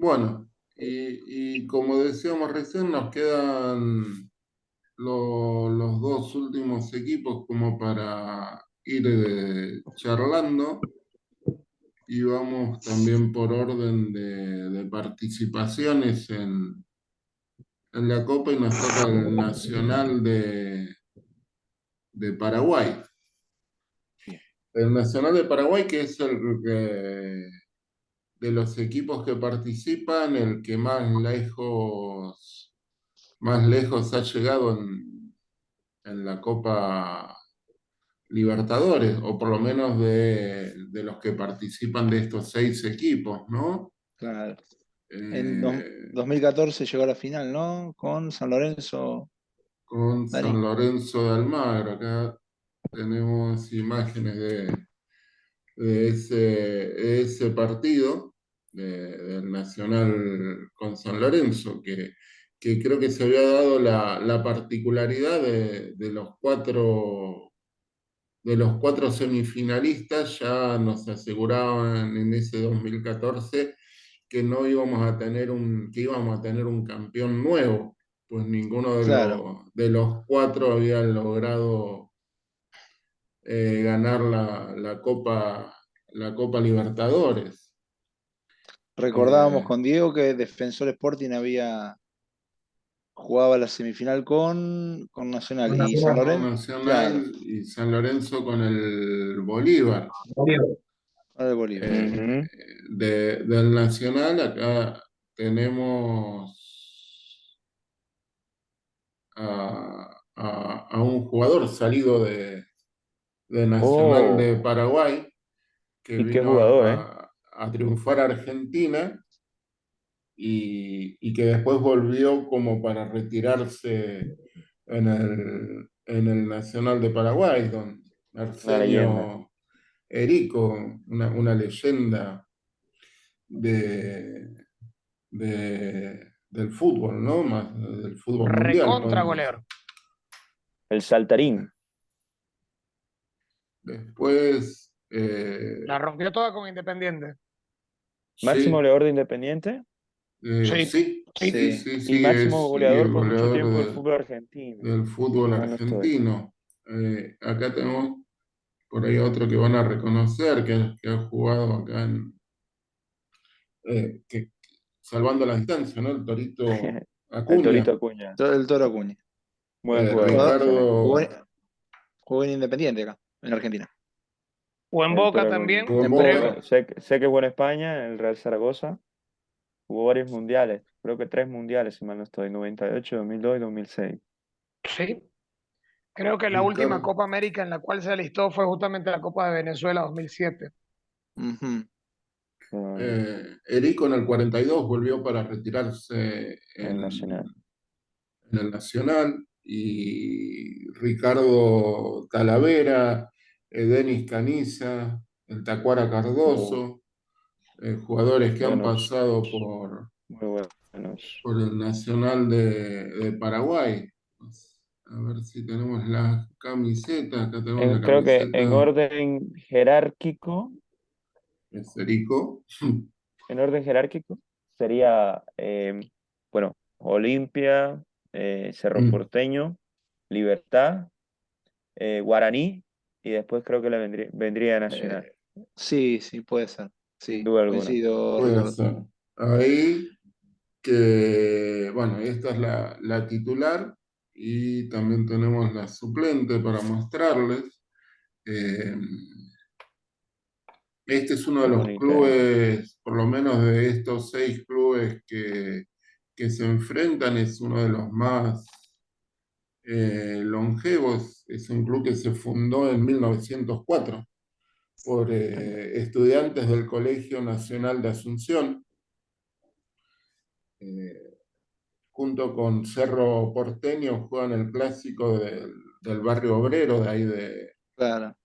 Bueno, y como decíamos recién, nos quedan los dos últimos equipos como para ir charlando y vamos también por orden de participaciones en la Copa y nos toca el Nacional de Paraguay. El Nacional de Paraguay, que es el que de los equipos que participan, el que más lejos ha llegado en la Copa Libertadores, o por lo menos de los que participan de estos seis equipos, ¿no? Claro. En Eh, 2014 llegó a la final, ¿no? Con San Lorenzo, con San Dani. Lorenzo de Almagro, acá tenemos imágenes de ese partido del Nacional con San Lorenzo, que creo que se había dado la particularidad de los cuatro semifinalistas, ya nos aseguraban en ese 2014 que no íbamos a tener que íbamos a tener un campeón nuevo, pues ninguno Claro. de los cuatro había logrado ganar la Copa Libertadores. Recordábamos Eh, con Diego que Defensor Sporting jugaba la semifinal con Nacional y San con Lorenzo. Claro, Nacional y San Lorenzo con el Bolívar. con el Bolívar. Eh, Ujú. del Nacional acá tenemos a un jugador salido de Nacional Oh, de Paraguay que y qué vino jugador, ¿eh? a triunfar a Argentina y que después volvió como para retirarse en el Nacional de Paraguay, don Una leyenda. Arsenio Erico, una leyenda de, del fútbol, ¿no? Más del fútbol mundial, Recontra podemos decir. goleador. El saltarín. Después, La rompió toda con Independiente. Máximo sí, goleador de Independiente Sí, sí, sí. sí, Sí, sí, y sí, máximo es y goleador el por mucho goleador tiempo del fútbol argentino, del si fútbol mal no estoy. argentino. Acá tenemos por ahí otro que van a reconocer, que ha jugado acá que, salvando la distancia, ¿no? El Torito El Torito Acuña, Acuña. todo el Toro Acuña. Buen jugador Jugó, ese, ¿eh? jugó Ricardo en, jugó en Independiente acá, en Argentina. O en El Boca Toro Acuña. también, jugó en En creo. Boca. Boca, Sé que jugó en España, en el Real Zaragoza. Jugó varios mundiales. Creo que tres mundiales, si mal no estoy. 98, 2002 y 2006. Sí. Creo que la última Ricardo, Copa América en la cual se alistó fue justamente la Copa de Venezuela 2007. Ujú. Erico en el 42 volvió para retirarse El Nacional. en el Nacional y Ricardo Talavera, Denis Caniza, el Tacuara Uh, Cardoso, jugadores que han buenos, pasado muy buenos. por el Nacional de Paraguay. A ver si tenemos las camisetas. Acá tenemos la Creo que camiseta de Erico. en orden jerárquico sería, bueno, Olimpia, Cerro Porteño, Libertad, Guaraní y después creo que vendría Nacional, Eh, sí, sí, puede ser. sin Sí, duda alguna. coincido, Puede Ricardo. ser. Ahí que, bueno, esta es la titular y también tenemos la suplente para mostrarles. Eh, este es uno de Qué los bonita, ¿eh? clubes, por lo menos de estos seis clubes que se enfrentan, es uno de los más longevos. Es un club que se fundó en 1904 por estudiantes del Colegio Nacional de Asunción. Eh, Junto con Cerro Porteño juegan el clásico del barrio obrero de ahí Claro,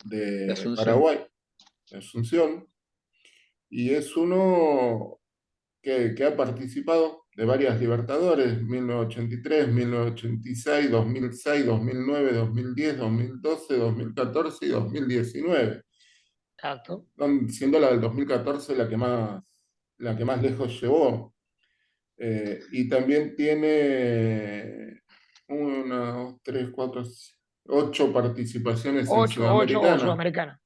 de de Asunción. Paraguay, de Asunción, y es uno que ha participado de varias Libertadores, 1983, 1986, 2006, 2009, 2010, 2012, 2014 y 2019, Exacto. siendo la del 2014 la que más lejos llevó. Y también tiene una, dos, tres, cuatro, 8 participaciones en Ocho Sudamericana. Sudamericana.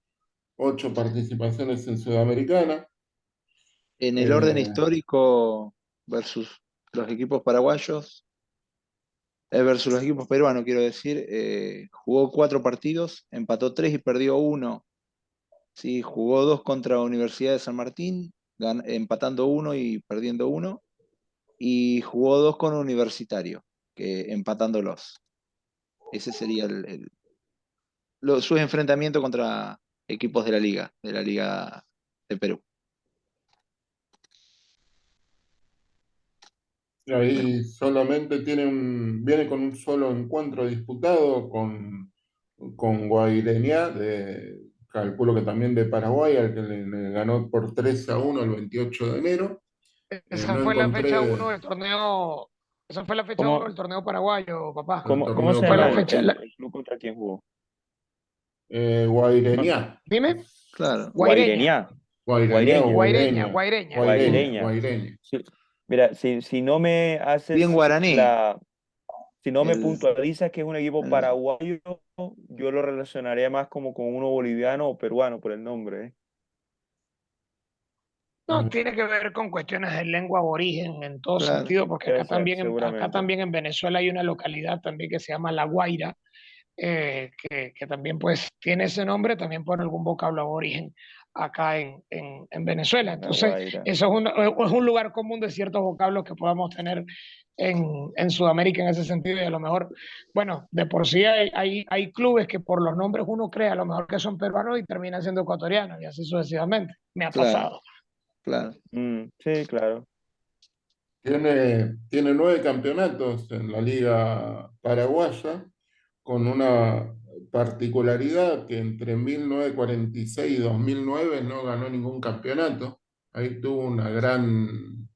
8 participaciones en Sudamericana. En el orden Eh, histórico versus los equipos paraguayos, versus los equipos peruanos, quiero decir, jugó 4 partidos, empató 3 y perdió 1. Sí, jugó 2 contra Universidad de San Martín, empatando 1 y perdiendo 1. Y jugó 2 con Universitario, que empatándolos. Ese sería sus enfrentamientos contra equipos de la Liga de Perú. Ahí solamente viene con un solo encuentro disputado con Guaireñá, calculo que también de Paraguay, al que le ganó por 3-1 el 28 de enero. Esa No fue la fecha encontré 1 del torneo. Esa fue la fecha 1 ¿Cómo, del torneo paraguayo, papá. el cómo torneo se Fue la llama paraguayo. fecha. el club contra quien jugó? No, Guaireñá, Dime, Claro. Guaireña. Guaireñá, Guaireñá o Guaireña, Guaireña, Guaireña, Guaireña. Guaireña, Guaireña. Guaireña. Sí. Mira, si no me Bien haces guaraní. si no me El, puntualizas que es un equipo el- paraguayo, yo lo relacionaría más como con uno boliviano o peruano por el nombre, ¿eh? No, tiene que ver con cuestiones de lengua aborigen en todo claro. sentido, porque Debe acá ser, también, acá seguramente. también en Venezuela hay una localidad también que se llama La Guaira, que también pues tiene ese nombre también por algún vocablo aborigen acá en Venezuela. La Entonces, Guaira. eso es un lugar común de ciertos vocablos que podamos tener en Sudamérica en ese sentido y a lo mejor, bueno, de por sí hay clubes que por los nombres uno cree a lo mejor que son peruanos y terminan siendo ecuatorianos y así sucesivamente. Me ha Claro, pasado. claro. Sí, claro. Tiene 9 campeonatos en la Liga Paraguaya, con una particularidad que entre 1946 y 2009 no ganó ningún campeonato. Ahí tuvo Un, una gran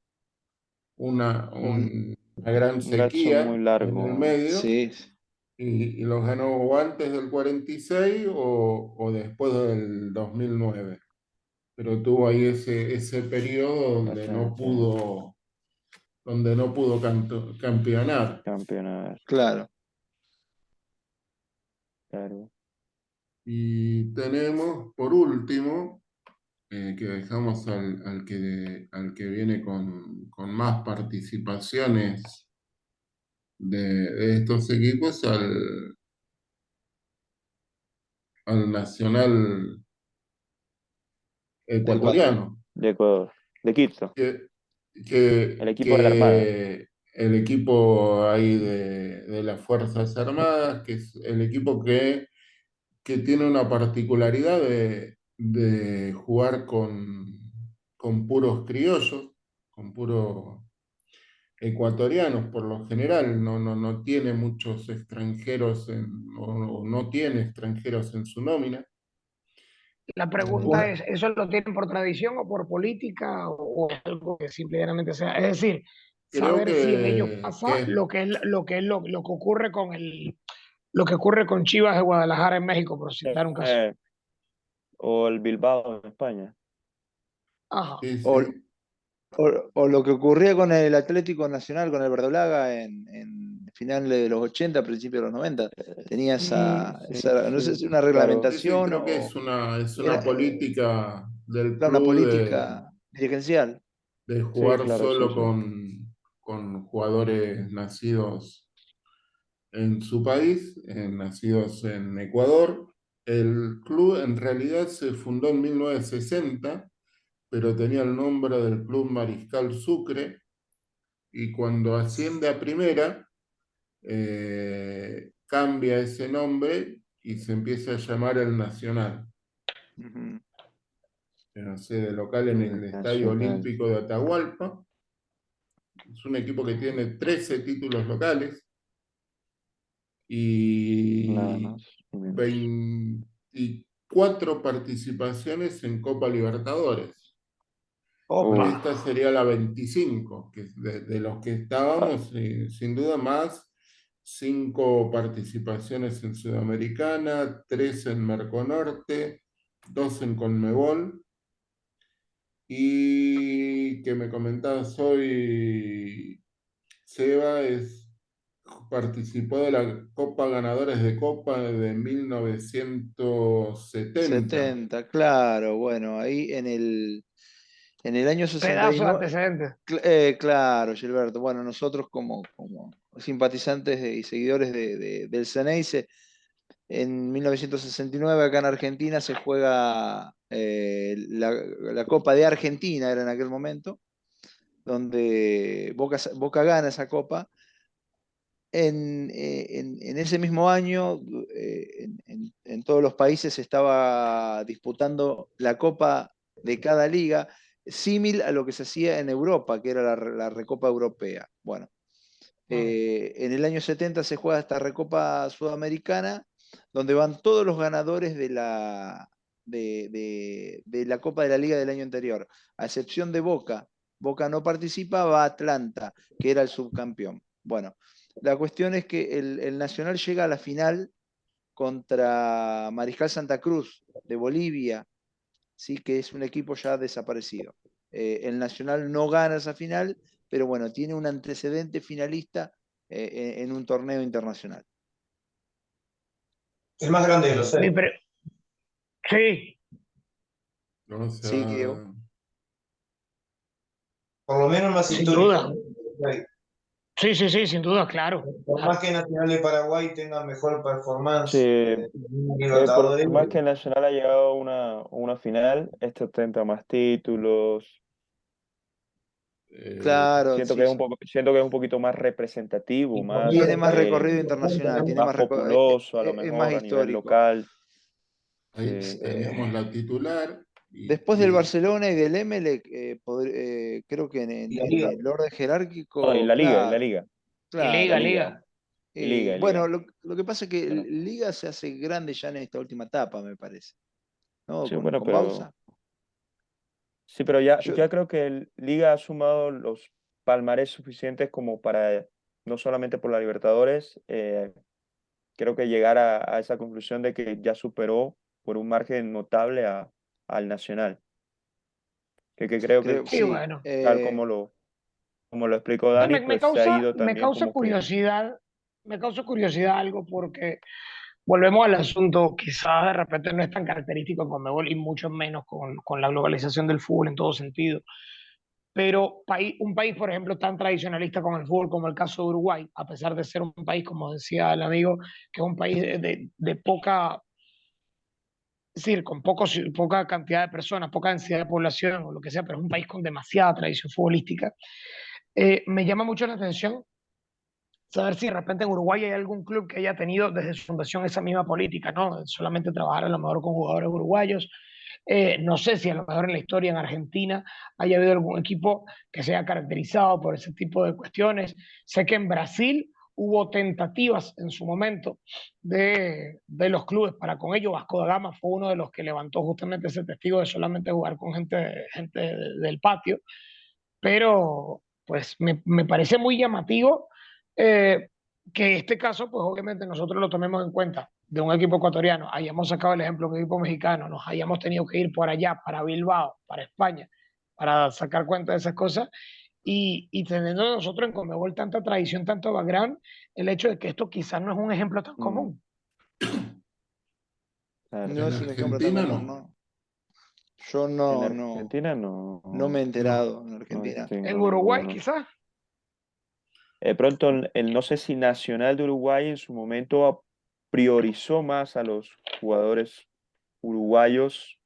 Un lapso muy sequía en el largo. medio, sí, y los ganó o antes del 46 o después del 2009. Pero tuvo ahí ese periodo Bastante donde no pudo campeonar. campeonato, claro. claro. Y tenemos, por último, que dejamos al que viene con más participaciones de estos equipos, al Nacional De Ecuador. ecuatoriano, De Ecuador, de Quito, que, el que, equipo de la Armada. que el equipo ahí de las Fuerzas Armadas, que es el equipo que tiene una particularidad de jugar con puros criollos, con puros ecuatorianos por lo general, no tiene muchos extranjeros o no tiene extranjeros en su nómina. La pregunta Una, es, ¿eso lo tienen por tradición o por política o es algo que simplemente sea? Es decir, Creo saber si en ellos que pasa lo que ocurre con lo que ocurre con Chivas de Guadalajara en México, por citar un caso. Eh, o el Bilbao en España. Ajá. sí, o, sí, o lo que ocurría con el Atlético Nacional, con el Verdolaga en finales de los 80, principios de los 90. Tenía Sí, sí, no sé sí, si una claro. sí, sí, reglamentación creo que o es era, una política del era una club política dirigencial. de Sí, jugar claro, sí, solo sí. con jugadores nacidos en su país, nacidos en Ecuador. El club en realidad se fundó en 1960, pero tenía el nombre del Club Mariscal Sucre, y cuando asciende a primera, cambia ese nombre y se empieza a llamar el Nacional. Ujú. No sé, de local en el Estadio Nacional. Olímpico de Atahualpa. Es un equipo que tiene 13 títulos locales Nada y más y menos. 24 participaciones en Copa Libertadores. Opa. Esta sería la 25, que de los que Ah, estábamos, sin duda más, 5 participaciones en Sudamericana, 3 en Merconorte, 2 en Conmebol y que me comentabas hoy, Seba, participó de la Copa Ganadores de Copa de 1970. 70, claro, bueno, ahí en el año Pedazo de 69, antecedentes. claro, Gilberto, bueno, nosotros como simpatizantes y seguidores del Ceneice, en 1969 acá en Argentina se juega la Copa de Argentina, era en aquel momento, donde Boca gana esa copa. En ese mismo año, en todos los países se estaba disputando la copa de cada liga, símil a lo que se hacía en Europa, que era la Recopa Europea. Bueno, en el año 70 se juega esta Recopa Sudamericana, donde van todos los ganadores de la Copa de la Liga del año anterior, a excepción de Boca. Boca no participa, va a Atlanta, que era el subcampeón. Bueno, la cuestión es que el Nacional llega a la final contra Mariscal Santa Cruz de Bolivia, sí, que es un equipo ya desaparecido. El Nacional no gana esa final, pero bueno, tiene un antecedente finalista en un torneo internacional. El más grande de los Mi seis. pre- Sí, ¿No? O Sí, sea, Diego. Por lo menos más sin histórico. duda. Sí, sí, sí, sin duda, claro. Por Claro. más que Nacional de Paraguay tenga mejor performance Sí, en por Libertadores, más que el Nacional ha llegado a una final, este ostenta más títulos. Claro, sí, sí. Siento que es un poquito más representativo, Tiene más eh, recorrido internacional, tiene más más populoso a lo es más mejor a nivel histórico. local. Sí, ahí teníamos la titular Después del Barcelona y del Emelec, creo que y la en Liga. el orden no, jerárquico, y la claro, liga, Y claro. la liga, liga, liga. y Bueno, liga. lo que pasa es que Bueno, Liga se hace grande ya en esta última etapa, me parece, ¿no? sí, bueno, Con Bausa. sí, pero Yo ya creo que el Liga ha sumado los palmarés suficientes como para, no solamente por la Libertadores, creo que llegar a esa conclusión de que ya superó por un margen notable al Nacional. Que creo que, creo, Sí, sí. bueno. tal como lo explicó No, Dani, pues se ha ido me también causa como que... curiosidad, me causa curiosidad algo porque volvemos al asunto, quizás de repente no es tan característico con Conmebol y mucho menos con la globalización del fútbol en todo sentido. Pero un país, por ejemplo, tan tradicionalista con el fútbol como el caso de Uruguay, a pesar de ser un país, como decía el amigo, que es un país de poca, es decir, con poca cantidad de personas, poca densidad de población o lo que sea, pero es un país con demasiada tradición futbolística, me llama mucho la atención saber si de repente en Uruguay hay algún club que haya tenido desde su fundación esa misma política, ¿no? Solamente trabajar a lo mejor con jugadores uruguayos. No sé si a lo mejor en la historia en Argentina haya habido algún equipo que se haya caracterizado por ese tipo de cuestiones. Sé que en Brasil hubo tentativas en su momento de los clubes para con ello. Vasco da Gama fue uno de los que levantó justamente ese testigo de solamente jugar con gente del patio, pero pues me parece muy llamativo eh, que este caso, pues obviamente nosotros lo tomemos en cuenta de un equipo ecuatoriano, hayamos sacado el ejemplo de un equipo mexicano, nos hayamos tenido que ir por allá, para Bilbao, para España, para sacar cuenta de esas cosas, y teniendo nosotros en Conmebol tanta tradición, tanto background, el hecho de que esto quizás no es un ejemplo tan mm, común. claro. no en es un ejemplo tan Argentina común, no. ¿no? Yo En no, Argentina no me he No. enterado en no Argentina. En distingo Uruguay ninguno. quizás, De pronto, no sé si Nacional de Uruguay en su momento priorizó más a los jugadores uruguayos,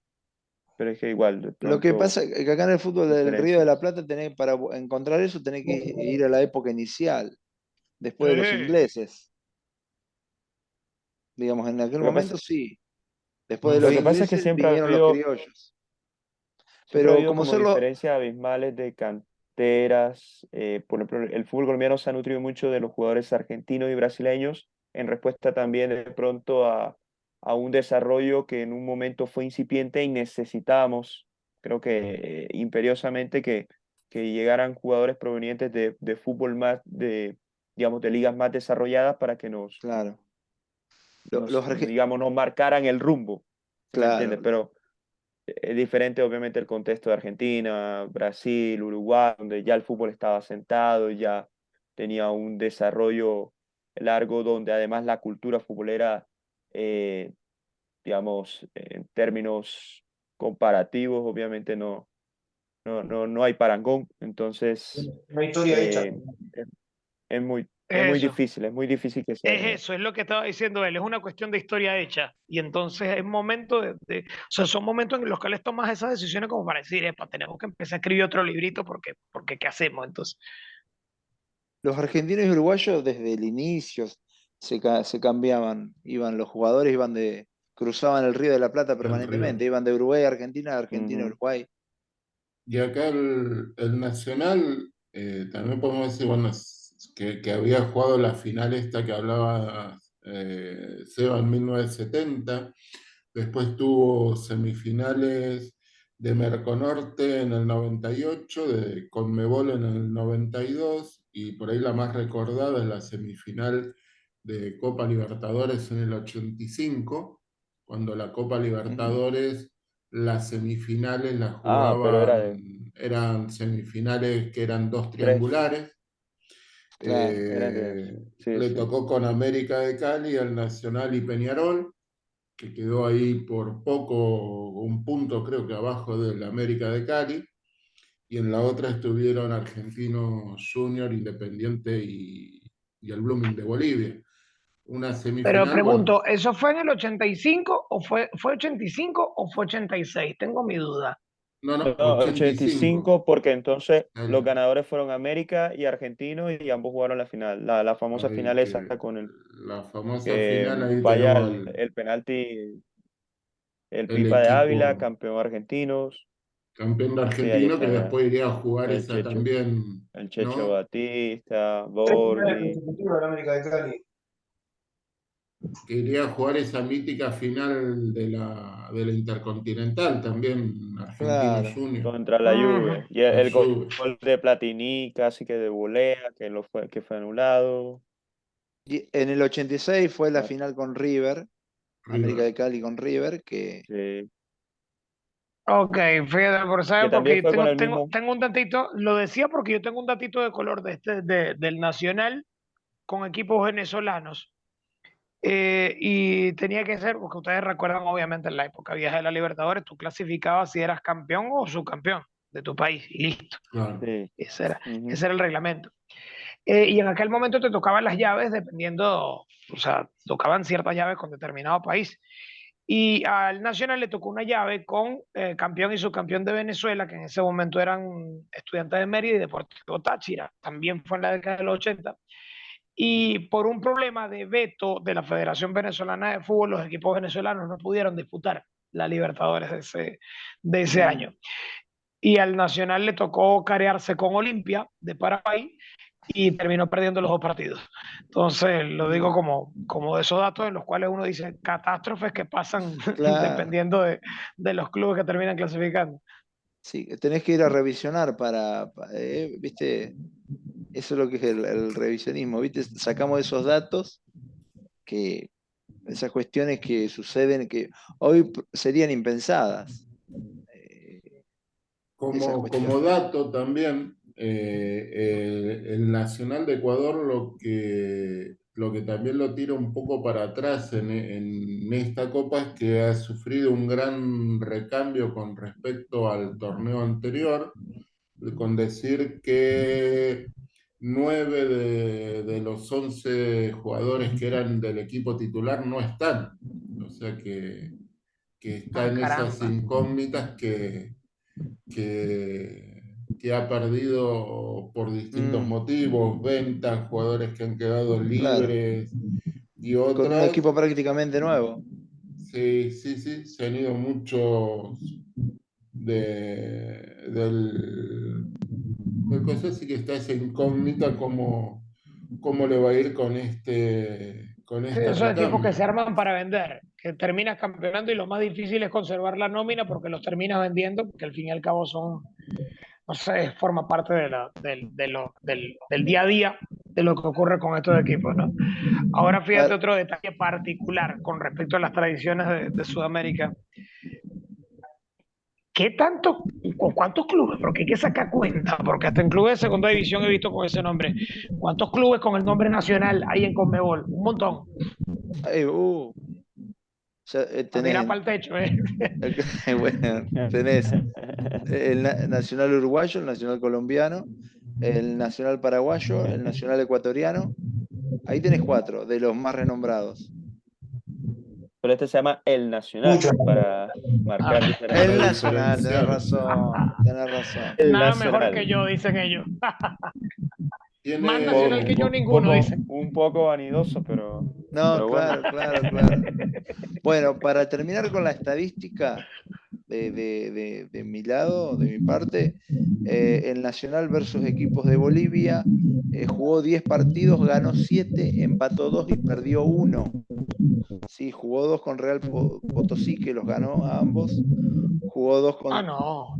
pero es que igual, de Lo que pronto, pasa es que acá en el fútbol del Río de la diferencias. Plata, para encontrar eso, tenés que ir a la época inicial, después de los ingleses. Digamos, en aquel Lo que pasa, momento sí. Después de No, los lo que pasa es que ingleses vinieron los criollos. siempre ha Pero habido como como serlo, diferencias abismales de canteras. Por ejemplo, el fútbol colombiano se ha nutrido mucho de los jugadores argentinos y brasileños en respuesta también de pronto a un desarrollo que en un momento fue incipiente y necesitábamos, creo que imperiosamente, que llegaran jugadores provenientes de fútbol más, digamos, de ligas más desarrolladas para que claro, nos, los digamos, nos marcaran el rumbo, ¿sí me entiendes? claro, Pero Es diferente obviamente el contexto de Argentina, Brasil, Uruguay, donde ya el fútbol estaba sentado, ya tenía un desarrollo largo, donde además la cultura futbolera, eh, digamos, en términos comparativos, obviamente no hay parangón. Entonces, Una historia hecha. eh, es, Eso. es muy difícil que se... Es eso, es lo que estaba diciendo él, es una cuestión de historia hecha. Y entonces es momento o sea, son momentos en los que les tomas esas decisiones como para decir, epa, tenemos que empezar a escribir otro librito porque ¿qué hacemos? Entonces, Los argentinos y uruguayos desde el inicio se cambiaban, iban los jugadores, cruzaban el Río de la Plata El permanentemente, Río. iban de Uruguay a Argentina, de Argentina a Ujú, Uruguay. Y acá el Nacional, también podemos decir, bueno, que había jugado la final esta que hablaba Seba en 1970. Después tuvo semifinales de Merconorte en el 98, de Conmebol en el 92, y por ahí la más recordada es la semifinal de Copa Libertadores en el 85, cuando la Copa Ujú. Libertadores, las semifinales las Ah, pero era de eran semifinales que eran dos tres, triangulares. Claro. eran de... Sí, Le sí. tocó con América de Cali, el Nacional y Peñarol, que quedó ahí por poco, un punto creo que abajo del América de Cali, y en la otra estuvieron Argentinos Junior, Independiente y el Blooming de Bolivia. Una pero semifinal, bueno, pregunto, ¿eso fue en el 85 o fue 85 o fue 86? Tengo mi duda. no, no, No, 85. 85 porque entonces los El- ganadores fueron América y Argentinos y ambos jugaron la final, la famosa Ahí final esa que con el la famosa que final, ahí falla tenemos el penalti, el el Pipa de Ávila, equipo campeón argentinos. campeón Sí, ahí argentino que está después iría a jugar el esa Checho, también, el Checho ¿no? Batista, Primera Borghi. consecutiva de América de Cali. Que iría a jugar esa mítica final de la Intercontinental también, Argentino Claro. Junior, Contra la Ujú. Juve. Y la el Juve. gol de Platini casi que de volea, que fue anulado. Y en el 86 fue la Ah, final con River, América River. de Cali con River, que sí. Ok, fíjate, por Que saber, también porque yo fue con tengo, el tengo, mismo. tengo un tantito, lo decía porque yo tengo un datito de color del Nacional con equipos venezolanos. Y tenía que ser, porque ustedes recuerdan, obviamente, en la época vieja de la Libertadores, tú clasificabas si eras campeón o subcampeón de tu país, y listo. Claro. Sí. Ese era, Ujú. ese era el reglamento. Y en aquel momento te tocaban las llaves dependiendo, o sea, tocaban ciertas llaves con determinado país. Y al Nacional le tocó una llave con campeón y subcampeón de Venezuela, que en ese momento eran Estudiantes de Mérida y Deportivo Táchira. También fue en la década de los 80. Y por un problema de veto de la Federación Venezolana de Fútbol, los equipos venezolanos no pudieron disputar la Libertadores de ese Mm. año. Y al Nacional le tocó carearse con Olimpia de Paraguay y terminó perdiendo los dos partidos. Entonces, lo digo mm, como de esos datos en los cuales uno dice catástrofes que pasan claro. dependiendo de los clubes que terminan clasificando. Sí, tenés que ir a revisionar viste, eso es lo que es el revisionismo, viste, sacamos esos datos que, esas cuestiones que suceden que hoy serían impensadas. eh, esas Como cuestiones. dato también, el Nacional de Ecuador lo que también lo tira un poco para atrás en esta copa es que ha sufrido un gran recambio con respecto al torneo anterior, con decir que 9 de los 11 jugadores que eran del equipo titular no están. O sea que está Ah, en esas caramba. incógnitas que ha perdido por distintos Mm, motivos, ventas, jugadores que han quedado claro, libres y con un otras. equipo prácticamente nuevo. Sí, sí, sí, se han ido muchos del coso, así que está esa incógnita cómo le va a ir con Sí, este esos equipos que recambio. se arman para vender, que terminas campeonando y lo más difícil es conservar la nómina porque los terminas vendiendo, porque al fin y al cabo son, no sé, forma parte del día a día de lo que ocurre con estos equipos, ¿no? Ahora fíjate A otro detalle particular con respecto a las tradiciones de Sudamérica. ¿qué tanto, con cuántos clubes? Porque hay que sacar cuenta, porque hasta en clubes de segunda división he visto con ese nombre. ¿Cuántos clubes con el nombre nacional hay en Conmebol? Un montón. Ay, ya, A tirar tenés, para el techo, ¿eh? bueno, tenés el nacional uruguayo, el nacional colombiano, el nacional paraguayo, el nacional ecuatoriano. Ahí tenés 4 de los más renombrados. Pero este se llama El Nacional, Mucho. para marcar Ah, Para El diferencia. nacional, tenés diferenciar. razón, tenés razón. El nada mejor Nacional. que yo, dicen ellos. Más nacional Tiene, que yo, ninguno, dicen. Un poco vanidoso, No, pero bueno. claro, claro, claro. Bueno, para terminar con la estadística de mi lado, de mi parte, el Nacional versus equipos de Bolivia jugó 10 partidos, ganó 7, empató 2 y perdió 1. Sí, jugó 2 con Real Potosí, que los ganó a ambos. Jugó 2 Ah, con, no.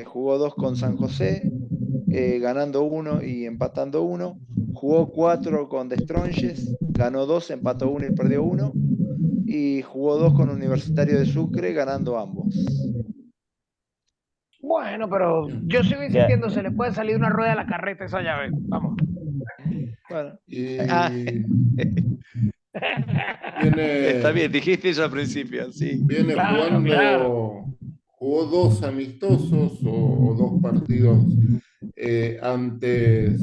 jugó 2 con San José, ganando 1 y empatando 1. Jugó 4 con The Strongest, ganó 2, empató 1 y perdió 1. Y jugó 2 con Universitario de Sucre, ganando ambos. Bueno, pero yo sigo Ya, insistiendo, se le puede salir una rueda a la carreta a esa llave. Vamos. Bueno, y está viene, bien, dijiste eso al principio, sí. viene Claro, claro. jugó 2 amistosos o 2 partidos antes,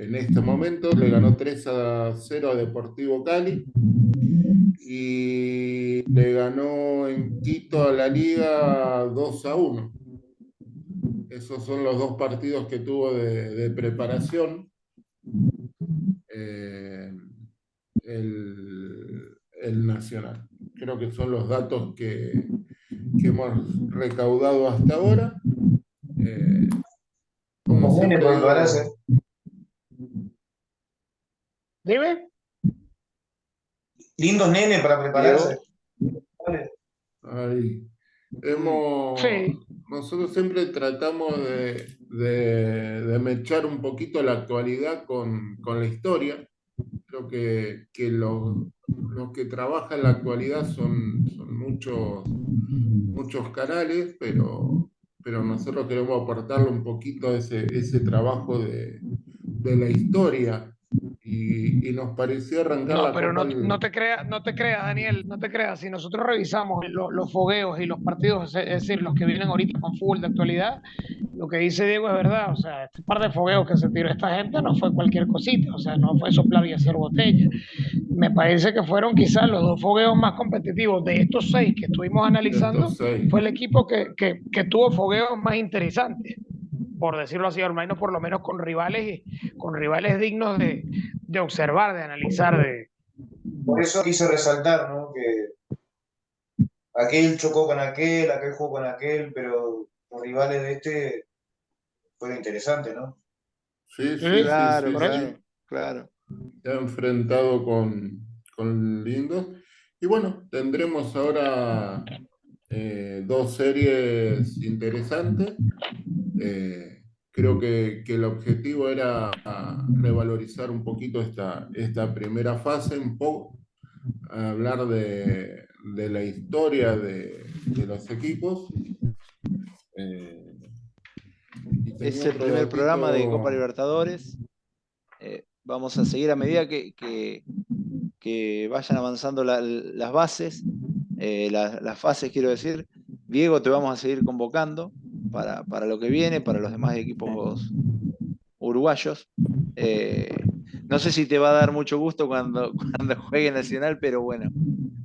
en este momento, le ganó 3-0 a Deportivo Cali y le ganó en Quito a la Liga 2-1. Esos son los 2 partidos que tuvo de preparación. Eh, el Nacional. Creo que son los datos que hemos recaudado hasta ahora. Como Los nenes siempre para digo, prepararse. Dime. Lindos nenes para prepararse. Diego, Vale. ahí, Sí. nosotros siempre tratamos de mechar un poquito la actualidad con la historia. Creo que los que trabajan en la actualidad son muchos canales, pero nosotros queremos aportarle un poquito a ese trabajo de la historia y nos pareció arrancar No, la pero Copa. no te creas, no te creas, Daniel, no te creas. Si nosotros revisamos los fogueos y los partidos, es decir, los que vienen ahorita con fútbol de actualidad, lo que dice Diego es verdad. O sea, este par de fogueos que se tiró esta gente no fue cualquier cosita. O sea, no fue soplar y hacer botella. Me parece que fueron quizás los 2 fogueos más competitivos de estos 6 que estuvimos De analizando. estos 6. Fue el equipo que tuvo fogueos más interesantes, por decirlo así, al menos por lo menos con rivales dignos de observar, de analizar, de, Por eso quise resaltar, ¿no? Que aquel chocó con aquel jugó con aquel, pero los rivales de este fueron interesantes, ¿no? Sí, sí, ¿sí? sí, claro, sí, Por eso. sí. claro, claro. Se ha enfrentado con Lindos. Y bueno, tendremos ahora 2 series interesantes. Creo que el objetivo era revalorizar un poquito esta primera fase, un poco, hablar de la historia de los equipos. Eh, y Es tenía el otro primer programa de Copa datito. Libertadores. Vamos a seguir a medida que vayan avanzando las bases, las fases, quiero decir. Diego, te vamos a seguir convocando para lo que viene, para los demás equipos uruguayos. No sé si te va a dar mucho gusto cuando juegue Nacional, pero bueno,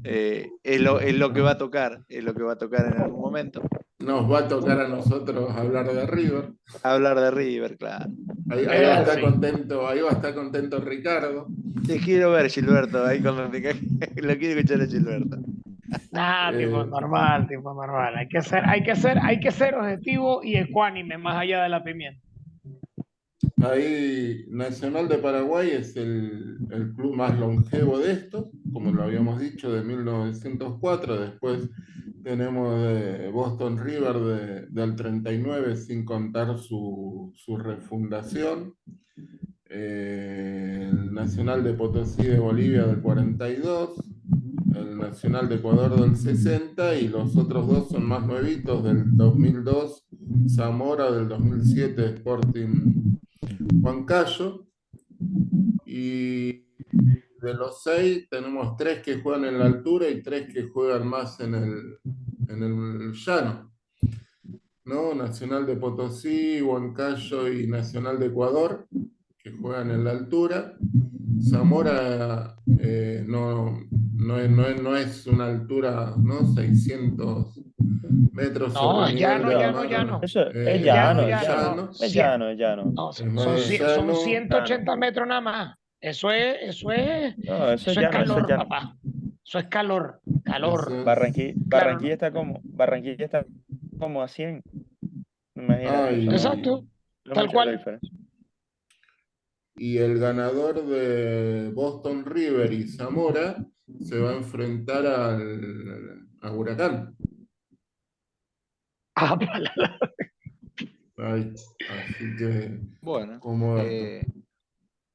es lo que va a tocar, es lo que va a tocar en algún momento. Nos va a tocar a nosotros hablar de River. Hablar de River, claro. Ahí va a Es estar así. contento, ahí va a estar contento Ricardo. Te quiero ver, Gilberto, ahí cuando te caiga, lo quiero escuchar a Gilberto. Nada, tipo Eh, normal, tipo normal. Hay que ser objetivo y ecuánime más allá de la pimienta. Ahí Nacional de Paraguay es el club más longevo de estos, como lo habíamos dicho, de 1904. Después tenemos Boston River del 39, sin contar su refundación. El Nacional de Potosí de Bolivia del 42. el Nacional de Ecuador del 60 y los otros dos son más nuevitos, del 2002, Zamora, del 2007, Sporting Huancayo. Y de los 6 tenemos 3 que juegan en la altura y 3 que juegan más en el llano, ¿no? Nacional de Potosí, Huancayo y Nacional de Ecuador, que juegan en la altura. Zamora no es una altura, ¿no? 600 metros sobre No, el nivel del No, llano. mar. eso es Llano, llano, es llano, llano, no. es llano, es llano. No, Es más son llano. 180 metros nada más. No, eso es Eso es llano, eso es calor, llano. papá. Eso es calor, Eso calor. es. Claro, no. Barranquilla está como a 100. Imagínate, eso no, Exacto, no es tal mucha la cual. diferencia. Y el ganador de Boston River y Zamora se va a enfrentar a Huracán. Ah, pala. Así que, Bueno, como dato.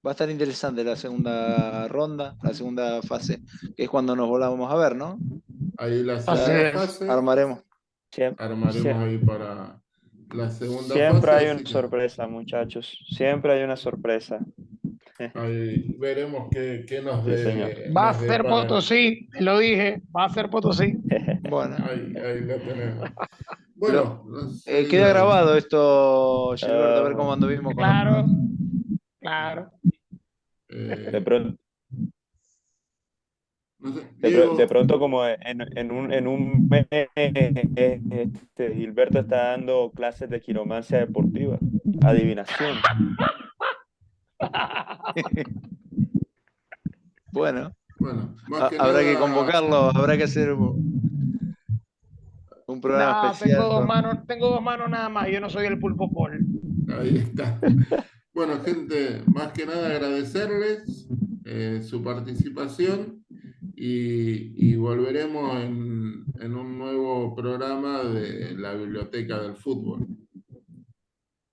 va a estar interesante la segunda ronda, la segunda fase, que es cuando nos volvamos a ver, ¿no? Ahí la Así segunda es. fase, Armaremos. armaremos ahí para la segunda Siempre fase, hay así una que sorpresa, muchachos. Siempre hay una sorpresa. ahí veremos qué Sí, señor. Va a nos ser depara. Potosí, te lo dije, va a ser Potosí. Bueno, Ahí lo tenemos. lo, Bueno, queda seguido ahí. grabado esto, Gilberto, a ver Ah, cómo anduvimos con los Claro, pronósticos. claro. de Eh, pronto, no sé, de Diego, pronto como en un mes, Gilberto está dando clases de quiromancia deportiva, adivinación. Bueno, bueno, más que habrá que nada, convocarlo, habrá que hacer un programa Nada, especial tengo dos manos nada más, yo no soy el pulpo Paul. ahí está. Bueno, gente, más que nada agradecerles su participación y volveremos en un nuevo programa de la Biblioteca del Fútbol.